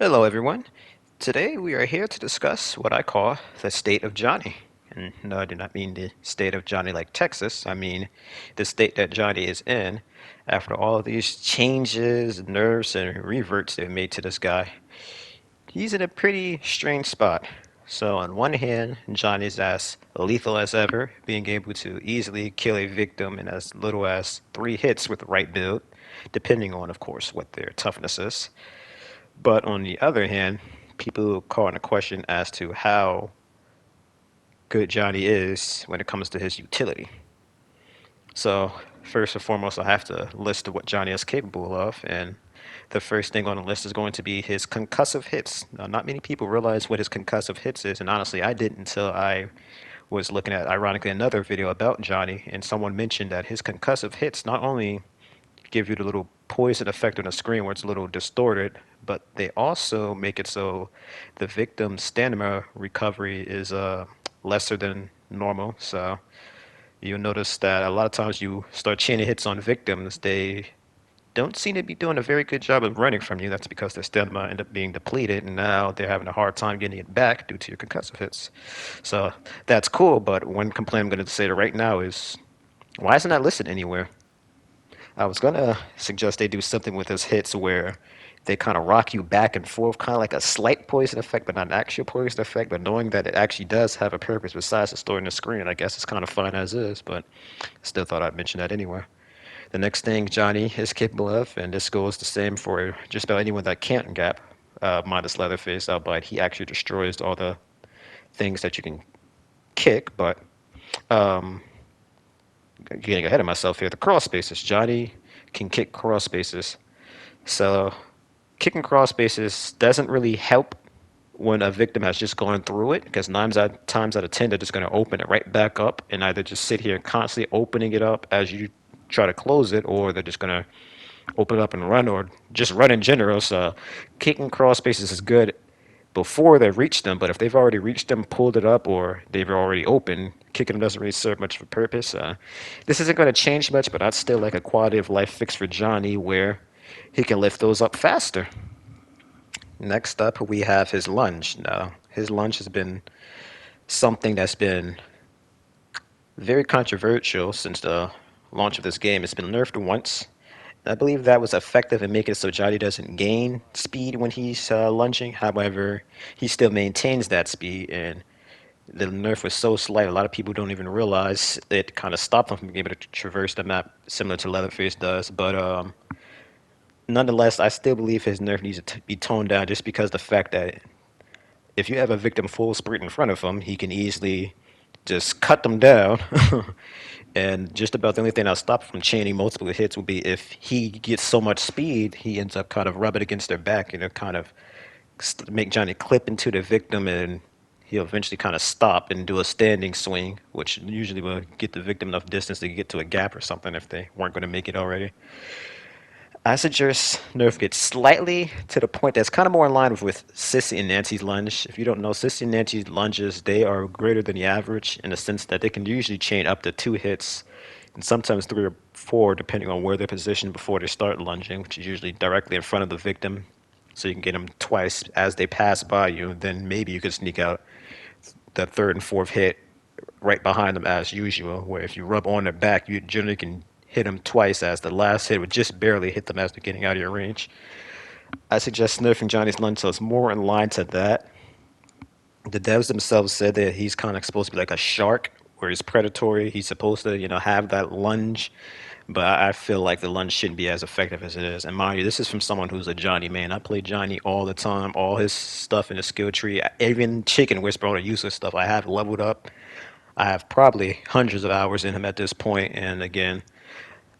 Hello, everyone. Today we are here to discuss what I call the state of Johnny. And no, I do not mean the state of Johnny like Texas. I mean the state that Johnny is in after all of these changes, nerfs, and reverts they've made to this guy. He's in a pretty strange spot. So, on one hand, Johnny's as lethal as ever, being able to easily kill a victim in as little as 3 hits with the right build, depending on, of course, what their toughness is. But on the other hand, people call into question as to how good Johnny is when it comes to his utility. So, first and foremost, I have to list what Johnny is capable of, and the first thing on the list is going to be his concussive hits. Now, not many people realize what his concussive hits is, and honestly, I didn't until I was looking at, ironically, another video about Johnny, and someone mentioned that his concussive hits not only give you the little poison effect on the screen where it's a little distorted, but they also make it so the victim's stamina recovery is lesser than normal. So you'll notice that a lot of times you start chaining hits on victims, they don't seem to be doing a very good job of running from you. That's because their stamina end up being depleted, and now they're having a hard time getting it back due to your concussive hits. So that's cool, but one complaint I'm going to say to right now is, why isn't that listed anywhere? I was gonna suggest they do something with those hits where they kind of rock you back and forth, kind of like a slight poison effect, but not an actual poison effect. But knowing that it actually does have a purpose besides the storing the screen, I guess it's kind of fun as is. But still thought I'd mention that anyway. The next thing Johnny is capable of, and this goes the same for just about anyone that can't gap, minus Leatherface, albeit he actually destroys all the things that you can kick. But um, getting ahead of myself here, the cross spaces. Johnny can kick cross spaces. So kicking cross spaces doesn't really help when a victim has just gone through it because times out of 10 they're just going to open it right back up and either just sit here constantly opening it up as you try to close it, or they're just going to open it up and run, or just run in general. So kicking cross spaces is good before they've reached them, but if they've already reached them, pulled it up, or they've already opened, kicking them doesn't really serve much of a purpose. This isn't going to change much, but I'd still like a quality of life fix for Johnny where he can lift those up faster. Next up, we have his lunge. Now, his lunge has been something that's been very controversial since the launch of this game. It's been nerfed once. I believe that was effective in making it so Johnny doesn't gain speed when he's lunging. However, he still maintains that speed, and the nerf was so slight, a lot of people don't even realize it kind of stopped them from being able to traverse the map, similar to Leatherface does. But nonetheless, I still believe his nerf needs to be toned down just because the fact that if you have a victim full sprint in front of him, he can easily just cut them down. And just about the only thing that'll stop from chaining multiple hits will be if he gets so much speed, he ends up kind of rubbing against their back and it'll kind of make Johnny clip into the victim, and he'll eventually kind of stop and do a standing swing, which usually will get the victim enough distance to get to a gap or something if they weren't going to make it already. I suggest nerf gets slightly to the point that's kind of more in line with Sissy and Nancy's lunge. If you don't know, Sissy and Nancy's lunges, they are greater than the average in the sense that they can usually chain up to 2 hits and sometimes 3 or 4, depending on where they're positioned before they start lunging, which is usually directly in front of the victim. So you can get them twice as they pass by you. Then maybe you could sneak out the third and fourth hit right behind them as usual, where if you rub on their back, you generally can hit them twice, as the last hit would just barely hit them as they're getting out of your range. I suggest nerfing Johnny's lunge so it's more in line to that. The devs themselves said that he's kind of supposed to be like a shark, where he's predatory. He's supposed to, have that lunge, but I feel like the lunge shouldn't be as effective as it is. And mind you, this is from someone who's a Johnny man. I play Johnny all the time. All his stuff in the skill tree, even Chicken Whisper, all the useless stuff, I have leveled up. I have probably hundreds of hours in him at this point, and again,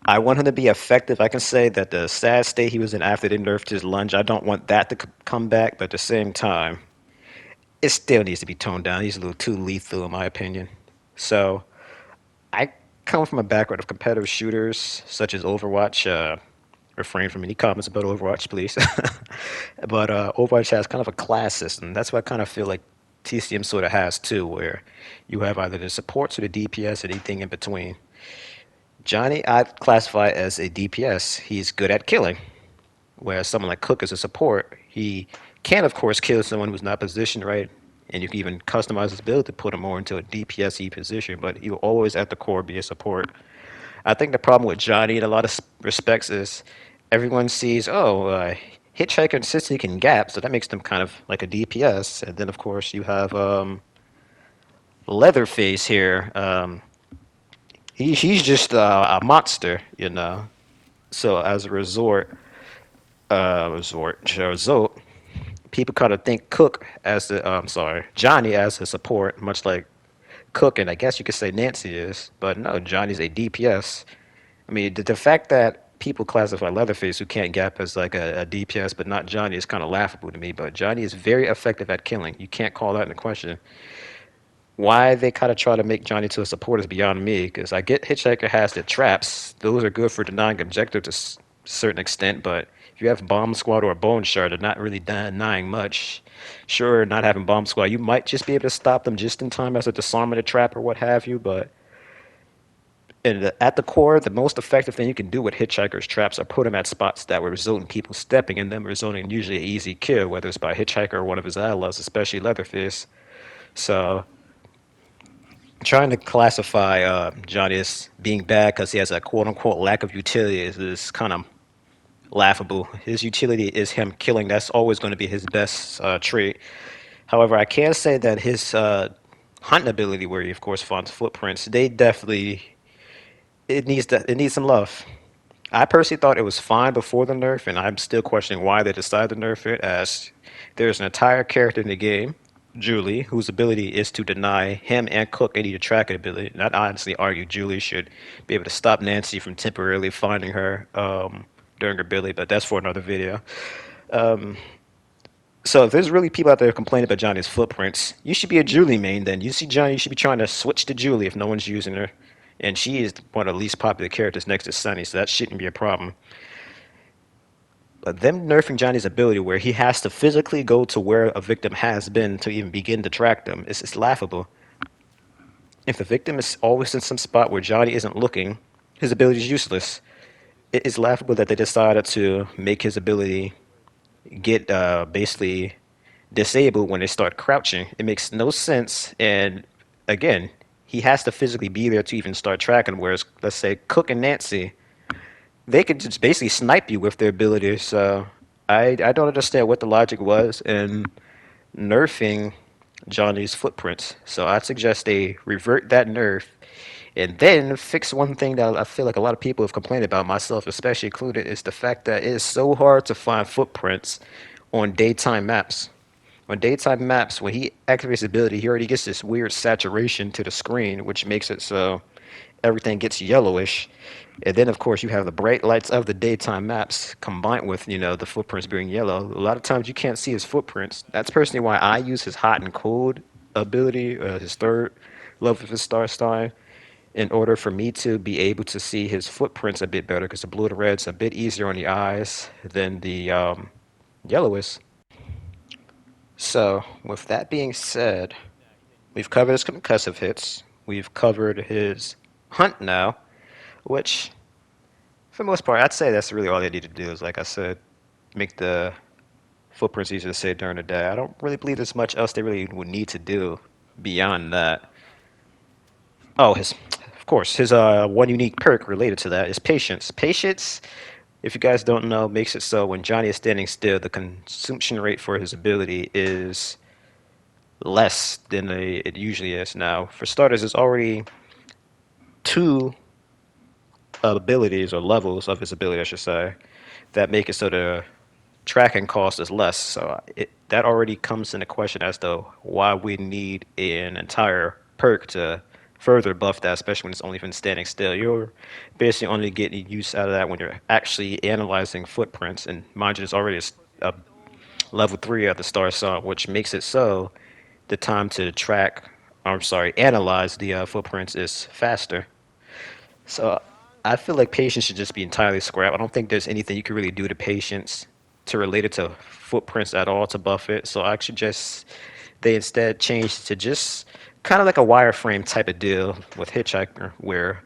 I want him to be effective. I can say that the sad state he was in after they nerfed his lunge, I don't want that to come back, but at the same time, it still needs to be toned down. He's a little too lethal, in my opinion. So, I come from a background of competitive shooters such as Overwatch. Refrain from any comments about Overwatch, please. But Overwatch has kind of a class system. That's what I kind of feel like TCM sort of has too, where you have either the supports or the DPS and anything in between. Johnny, I'd classify as a DPS. He's good at killing. Whereas someone like Cook as a support, he can of course kill someone who's not positioned right, and you can even customize his build to put him more into a DPSE position. But he will always at the core be a support. I think the problem with Johnny in a lot of respects is everyone sees, Hitchhiker and Sissy can gap, so that makes them kind of like a DPS. And then, of course, you have Leatherface here. He's just a monster, you know. So as a result, people kind of think Cook as the, Johnny as a support, much like Cook, and I guess you could say Nancy is. But no, Johnny's a DPS. I mean, the fact that people classify Leatherface, who can't gap, as like a DPS, but not Johnny, is kind of laughable to me. But Johnny is very effective at killing. You can't call that into question. Why they kind of try to make Johnny to a support is beyond me, because I get Hitchhiker has the traps. Those are good for denying objective to a certain extent, but if you have Bomb Squad or a Bone Shard, they're not really denying much. Sure, not having Bomb Squad, you might just be able to stop them just in time as a disarm of the trap or what have you, but at the core, the most effective thing you can do with Hitchhiker's traps are put them at spots that would result in people stepping in them, resulting in usually an easy kill, whether it's by Hitchhiker or one of his allies, especially Leatherface. So trying to classify Johnny as being bad because he has a quote unquote lack of utility is kind of laughable. His utility is him killing. That's always going to be his best trait. However, I can say that his hunting ability, where he of course finds footprints, they definitely it needs some love. I personally thought it was fine before the nerf, and I'm still questioning why they decided to nerf it. As there's an entire character in the game, Julie, whose ability is to deny him and Cook any tracking ability. And I'd honestly argue Julie should be able to stop Nancy from temporarily finding her during her ability, but that's for another video. So if there's really people out there complaining about Johnny's footprints, you should be a Julie main then. You see Johnny, you should be trying to switch to Julie if no one's using her. And she is one of the least popular characters next to Sunny, so that shouldn't be a problem. But them nerfing Johnny's ability where he has to physically go to where a victim has been to even begin to track them, it's laughable. If the victim is always in some spot where Johnny isn't looking, his ability is useless. It is laughable that they decided to make his ability get basically disabled when they start crouching. It makes no sense. And again, he has to physically be there to even start tracking. Whereas, let's say, Cook and Nancy, they could just basically snipe you with their abilities. So I don't understand what the logic was in nerfing Johnny's footprints. So I suggest they revert that nerf and then fix one thing that I feel like a lot of people have complained about, myself especially included, is the fact that it is so hard to find footprints on daytime maps. On daytime maps, when he activates his ability, he already gets this weird saturation to the screen, which makes it so everything gets yellowish. And then, of course, you have the bright lights of the daytime maps combined with, the footprints being yellow. A lot of times you can't see his footprints. That's personally why I use his hot and cold ability, his third level of his star sign, in order for me to be able to see his footprints a bit better, because the blue and red's a bit easier on the eyes than the yellow is. So, with that being said, we've covered his concussive hits. We've covered his hunt now, which, for the most part, I'd say that's really all they need to do is, like I said, make the footprints easier to say during the day. I don't really believe there's much else they really would need to do beyond that. Oh, of course, his one unique perk related to that is patience. Patience, if you guys don't know, makes it so when Johnny is standing still, the consumption rate for his ability is less than it usually is. Now, for starters, there's already two abilities or levels of his ability, I should say, that make it so the tracking cost is less. So that already comes into question as to why we need an entire perk to further buff that, especially when it's only been standing still. You're basically only getting use out of that when you're actually analyzing footprints. And mind you, there's already a level 3 of the star song, which makes it so the time to analyze the footprints is faster. So I feel like patience should just be entirely scrapped. I don't think there's anything you can really do to patience to relate it to footprints at all to buff it. So I suggest they instead change to just kind of like a wireframe type of deal with Hitchhiker, where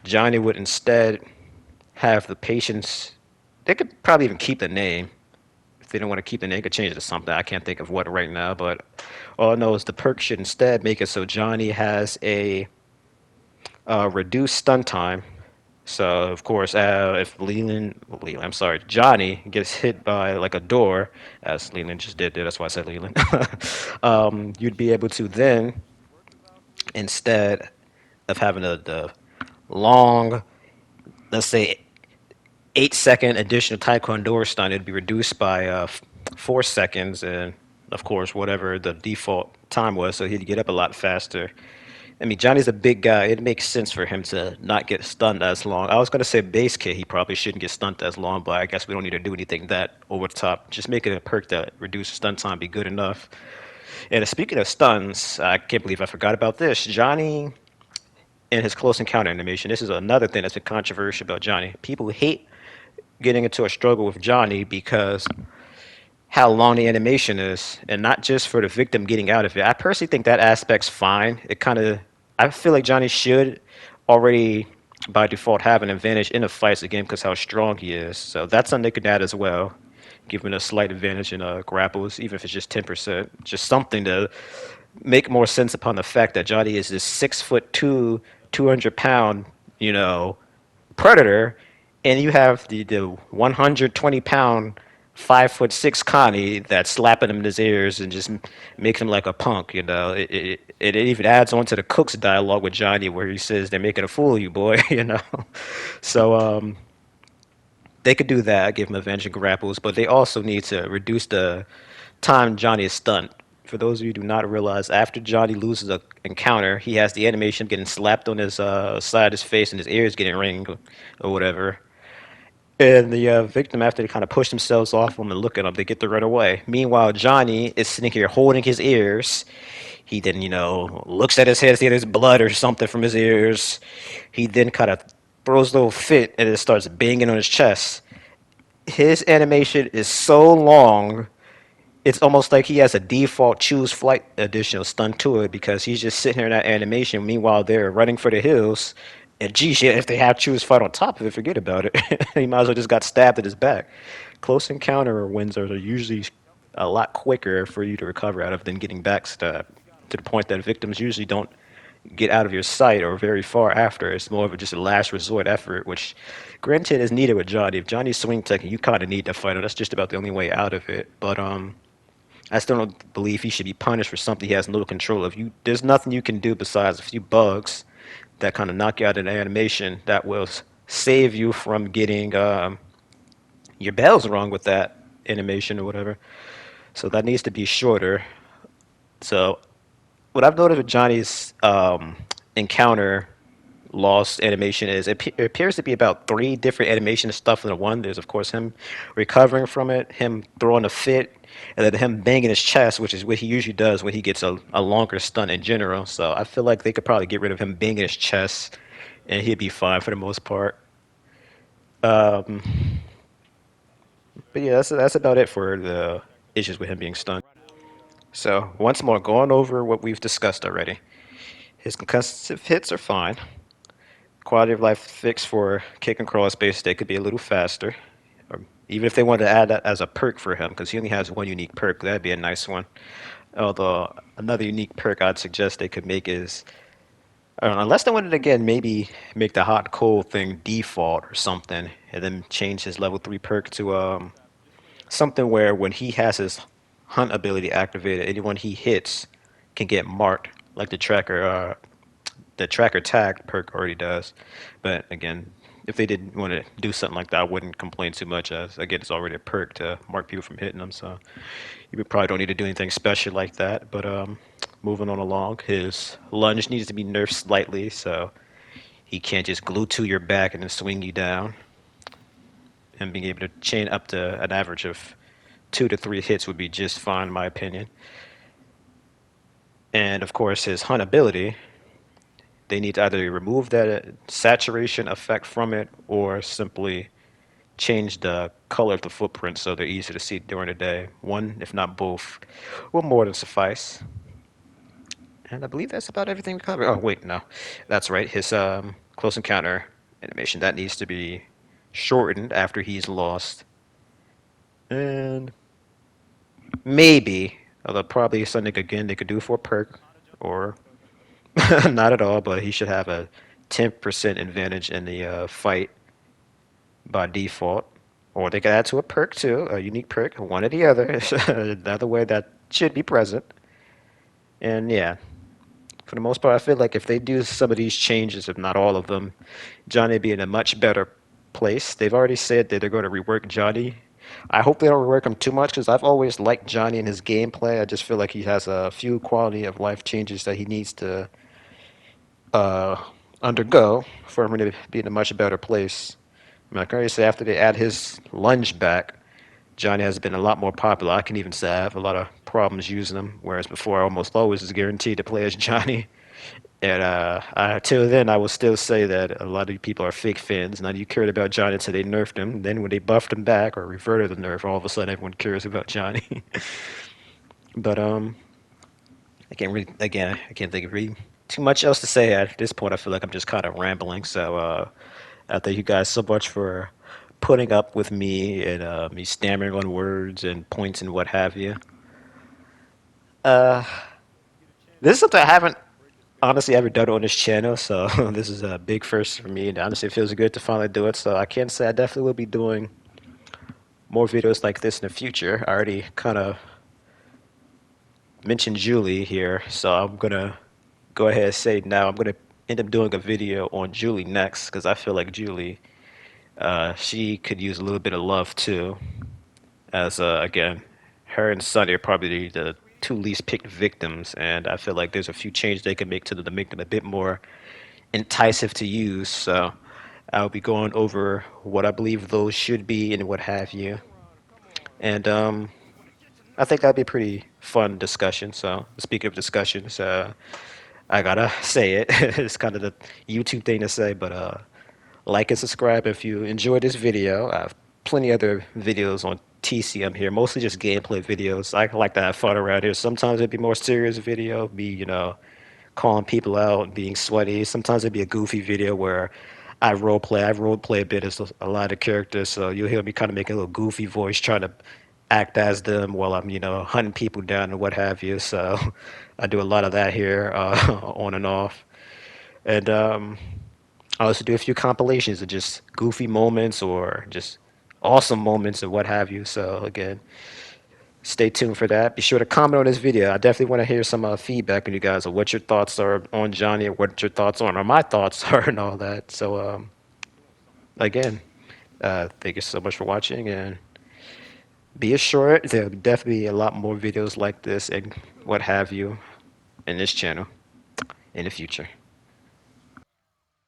Johnny would instead have the patience They could probably even keep the name. If they don't want to keep the name, they could change it to something. I can't think of what right now, but all I know is the perk should instead make it so Johnny has a reduced stun time. So of course, if I'm sorry, Johnny gets hit by like a door, as Leland just did there. That's why I said Leland. You'd be able to then, instead of having the long, let's say 8 second additional Taekwondo stun, it'd be reduced by 4 seconds, and of course, whatever the default time was, so he'd get up a lot faster. I mean, Johnny's a big guy. It makes sense for him to not get stunned as long. I was gonna say base kit, he probably shouldn't get stunned as long, but I guess we don't need to do anything that over the top. Just making a perk that reduces stun time be good enough. And speaking of stuns, I can't believe I forgot about this. Johnny and his close encounter animation. This is another thing that's been controversial about Johnny. People hate getting into a struggle with Johnny because how long the animation is, and not just for the victim getting out of it. I personally think that aspect's fine. I feel like Johnny should already, by default, have an advantage in the fights again because how strong he is. So that's something they could add as well, giving a slight advantage in grapples, even if it's just 10%. Just something to make more sense upon the fact that Johnny is this 6'2", 200 pound, you know, predator, and you have the 120 pound 5'6" Connie that's slapping him in his ears and just makes him like a punk. It even adds on to the Cook's dialogue with Johnny where he says they're making a fool of you, boy. So they could do that, give him advantage in grapples, but they also need to reduce the time Johnny is stunned. For those of you who do not realize, after Johnny loses an encounter, he has the animation getting slapped on his side of his face and his ears getting ringed or whatever. And the victim, after they kind of push themselves off him and look at him, they get to run away. Meanwhile, Johnny is sitting here holding his ears. He then, looks at his head, see there's blood or something from his ears. He then kind of throws a little fit and it starts banging on his chest. His animation is so long, it's almost like he has a default choose flight additional stun to it because he's just sitting here in that animation. Meanwhile, they're running for the hills. And geez, yeah, if they have choose fight on top of it, forget about it. He might as well just got stabbed at his back. Close encounter wins are usually a lot quicker for you to recover out of than getting backstabbed. To the point that victims usually don't get out of your sight or very far after. It's more of just a last resort effort, which granted is needed with Johnny. If Johnny's swing tech, you kind of need to fight him. That's just about the only way out of it. But I still don't believe he should be punished for something he has no control of. There's nothing you can do besides a few bugs that kind of knock you out in animation that will save you from getting your bells wrong with that animation or whatever. So that needs to be shorter. So what I've noticed with Johnny's encounter lost animation is it appears to be about three different animation stuff in one. There's of course him recovering from it, him throwing a fit, and then him banging his chest, which is what he usually does when he gets a longer stunt in general. So I feel like they could probably get rid of him banging his chest, and he'd be fine for the most part. Um, but yeah, that's about it for the issues with him being stunned. So once more, going over what we've discussed already. His concussive hits are fine. Quality of life fix for kick and crawl space, they could be a little faster. Or even if they wanted to add that as a perk for him, because he only has one unique perk, that'd be a nice one. Although another unique perk I'd suggest they could make is, I don't know, unless they wanted to again maybe make the hot cold thing default or something, and then change his level 3 perk to something where when he has his hunt ability activated, anyone he hits can get marked, like the tracker tag perk already does. But again, if they didn't want to do something like that, I wouldn't complain too much. As again, it's already a perk to mark people from hitting them, so you probably don't need to do anything special like that. But moving on along, his lunge needs to be nerfed slightly, so he can't just glue to your back and then swing you down. And being able to chain up to an average of 2 to 3 hits would be just fine, in my opinion. And of course, his hunt ability, they need to either remove that saturation effect from it or simply change the color of the footprint so they're easier to see during the day. One, if not both, will more than suffice. And I believe that's about everything we covered. Oh, wait, no. That's right. His close encounter animation, that needs to be shortened after he's lost. And maybe, although probably something again they could do for a perk, or not at all, but he should have a 10% advantage in the fight by default. Or they could add to a perk too, a unique perk, one or the other. Another way that should be present. And yeah, for the most part, I feel like if they do some of these changes, if not all of them, Johnny would be in a much better place. They've already said that they're going to rework Johnny. I hope they don't rework him too much because I've always liked Johnny and his gameplay. I just feel like he has a few quality of life changes that he needs to uh, undergo for him to be in a much better place. I mean, I can already say after they add his lunge back, Johnny has been a lot more popular. I can even say I have a lot of problems using him, whereas before I almost always was guaranteed to play as Johnny. And till then, I will still say that a lot of people are fake fans. None of you cared about Johnny until they nerfed him. Then when they buffed him back or reverted the nerf, all of a sudden everyone cares about Johnny. But I can't really, again, I can't think of really too much else to say at this point. I feel like I'm just kind of rambling. So I thank you guys so much for putting up with me and me stammering on words and points and what have you. Uh, this is something I haven't honestly ever done on this channel, so this is a big first for me. And honestly, it feels good to finally do it. So I can say I definitely will be doing more videos like this in the future. I already kind of mentioned Julie here, so I'm gonna go ahead and say now I'm gonna end up doing a video on Julie next because I feel like Julie, she could use a little bit of love too. As again, her and Sunny are probably the two least picked victims, and I feel like there's a few changes they can make to them to make them a bit more enticing to use. So I'll be going over what I believe those should be and what have you. And I think that'd be a pretty fun discussion. So speaking of discussions, I gotta say it. It's kind of the YouTube thing to say, but like and subscribe if you enjoyed this video. I have plenty other videos on TCM here, mostly just gameplay videos. I like to have fun around here. Sometimes it'd be more serious video, be calling people out, being sweaty. Sometimes it'd be a goofy video where I role play. I role play a bit as a lot of characters, so you'll hear me kind of make a little goofy voice, trying to act as them while I'm hunting people down and what have you. So I do a lot of that here, on and off. And I also do a few compilations of just goofy moments or just awesome moments and what have you. So again, stay tuned for that. Be sure to comment on this video. I definitely want to hear some feedback from you guys of what your thoughts are on Johnny, or what your thoughts on, or my thoughts are, and all that. So again, thank you so much for watching, and be assured there'll definitely be a lot more videos like this and what have you in this channel in the future.